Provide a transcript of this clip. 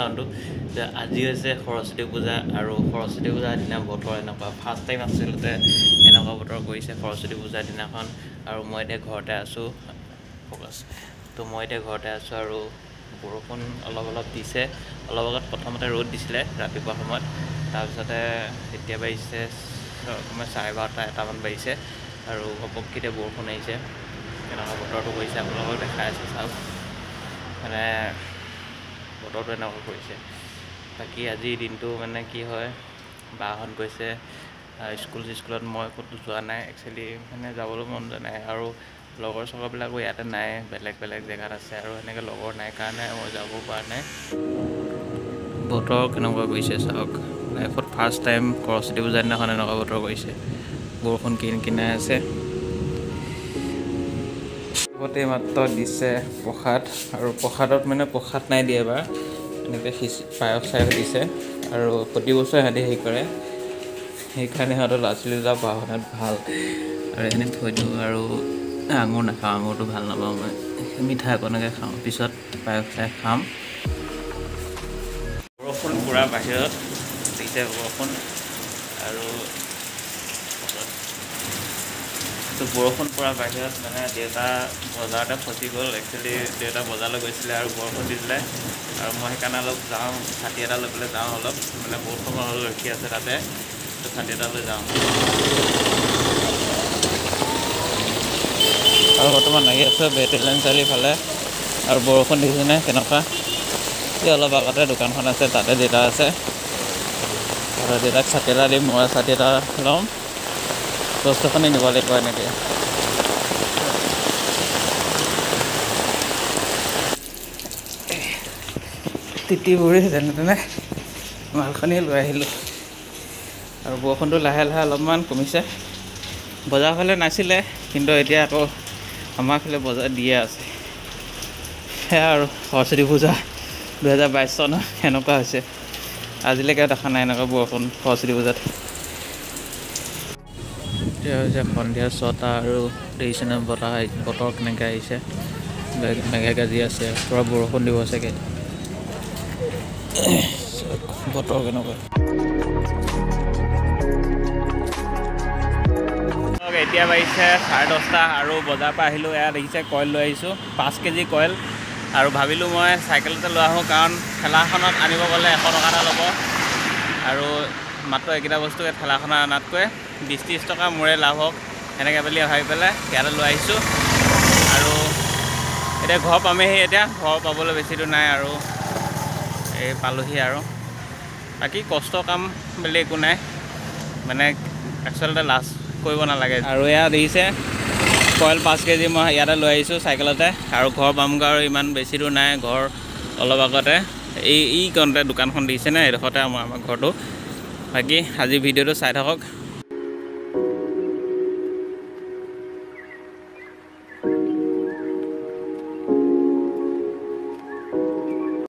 চাউণ্ডটো যে আজি হৈছে সৰস্বতী পূজা আৰু সৰস্বতী পূজাৰ দিনা বতৰ এনেকুৱা ফাৰ্ষ্ট টাইম আচলতে এনেকুৱা বতৰ কৰিছে সৰস্বতী পূজাৰ দিনাখন আৰু মই এতিয়া ঘৰতে আছোঁ ফ'কাছ তো মই এতিয়া ঘৰতে আছোঁ আৰু বৰষুণ অলপ দিছে অলপ আগত প্ৰথমতে ৰ'দ দিছিলে ৰাতিপুৱা সময়ত তাৰপিছতে এতিয়া বাজিছে 12:30 এটামান বাজিছে আৰু ঘপককৈ বৰষুণ আহিছে এনেকুৱা বতৰটো কৰিছে আপোনালোকক দেখাই আছে চাওক মানে বতৰটো এনেকুৱা কৰিছে বাকী আজিৰ দিনটো মানে কি হয় বাহঁত গৈছে স্কুলত মই ক'তো যোৱা নাই একচুৱেলি মানে যাবলৈ মন যোৱা নাই আৰু লগৰ চগৰবিলাকো ইয়াতে নাই বেলেগ জেগাত আছে আৰু এনেকৈ লগৰ নাই কাৰণে মই যাব পৰা নাই বতৰ কেনেকুৱা কৰিছে চাওক লাইফত ফাৰ্ষ্ট টাইম সৰস্বতী পূজাৰ দিনাখন এনেকুৱা বতৰ কৰিছে বৰষুণ কিনাই আছে আগতে মাত্ৰ দিছে প্ৰসাদ আৰু প্ৰসাদত মানে প্ৰসাদ নাই দিয়ে এবাৰ এনেকৈ পায়স চায়স দিছে আৰু প্ৰতি বছৰে সিহঁতে হেৰি কৰে সেইকাৰণে সিহঁতৰ ল'ৰা ছোৱালী দুটা পঢ়া শুনাত ভাল আৰু এনেই থৈ দিওঁ আৰু আঙুৰ নাখাওঁ আঙুৰটো ভাল নাপাওঁ মই মিঠাই অকণকে খাওঁ পিছত পায়স চায়স খাম বৰষুণ পূৰা বাহিৰত দিছে বৰষুণ আৰু তো বৰষুণ পৰা বাহিৰত মানে দেউতা বজাৰতে ফচি গ'ল একচুৱেলি দেউতা বজাৰলৈ গৈছিলে আৰু বৰষুণ দিছিলে আৰু মই সেইকাৰণে অলপ যাওঁ ছাতি এটা লৈ পেলাই যাওঁ অলপ মানে বহুত সময় হ'ল ৰখি আছে তাতে তো ছাতি এটা লৈ যাওঁ আৰু বৰ্তমান লাগি আছে বেটেলিয়ান চাৰিফালে আৰু বৰষুণ দেখিছেনে কেনেকুৱা এই অলপ আগতে দোকানখন আছে তাতে দেউতা আছে আৰু দেউতাক ছাতি এটা দিম মই ছাতি এটা ল'ম বস্তুখিনি নিব লাগিব এনেকৈ তিতি বুঢ়ী যেনে তেনে মালখিনি লৈ আহিলোঁ আৰু বৰষুণটো লাহে অলপমান কমিছে বজাৰ ফালে নাছিলে কিন্তু এতিয়া আকৌ আমাৰ ফালে বজাৰ দিয়ে আছে সেয়া আৰু সৰস্বতী পূজা 2022 চনত সেনেকুৱা হৈছে আজিলৈকে দেখা নাই এনেকুৱা বৰষুণ সৰস্বতী পূজাত এতিয়া হৈছে সন্ধিয়া 6টা আৰু দেখিছেনে বতৰ কেনেকৈ আহিছে মেঘে গাজি আছে পূৰা বৰষুণ দিব চাগে বতৰ কেনেকুৱা এতিয়া বাজিছে 10:30 আৰু বজাৰৰ পৰা আহিলোঁ এয়া দেখিছে কইল লৈ আহিছোঁ 5 কেজি কইল আৰু ভাবিলোঁ মই চাইকেলতে লৈ আহোঁ কাৰণ ঠেলাখনত আনিব গ'লে 100 টকা এটা ল'ব আৰু মাত্ৰ এইকেইটা বস্তুকে ঠেলাখনত অনাতকৈ 20-30 টকা মোৰে লাভ হওক এনেকৈ বুলি ভাবি পেলাই ইয়াতে লৈ আহিছোঁ আৰু এতিয়া ঘৰ পামেহি এতিয়া ঘৰ পাবলৈ বেছি দূৰ নাই আৰু এই পালোহি আৰু বাকী কষ্ট কাম বুলি একো নাই মানে আচলতে লাজ কৰিব নালাগে আৰু এয়া দেখিছে কইল 5 কেজি মই ইয়াতে লৈ আহিছোঁ চাইকেলতে আৰু ঘৰ পামগৈ আৰু ইমান বেছি দূৰ নাই ঘৰ অলপ আগতে এই কণতে দোকানখন দিছেনে এইডোখৰতে আমাৰ ঘৰটো বাকী আজি ভিডিঅ'টো চাই থাকক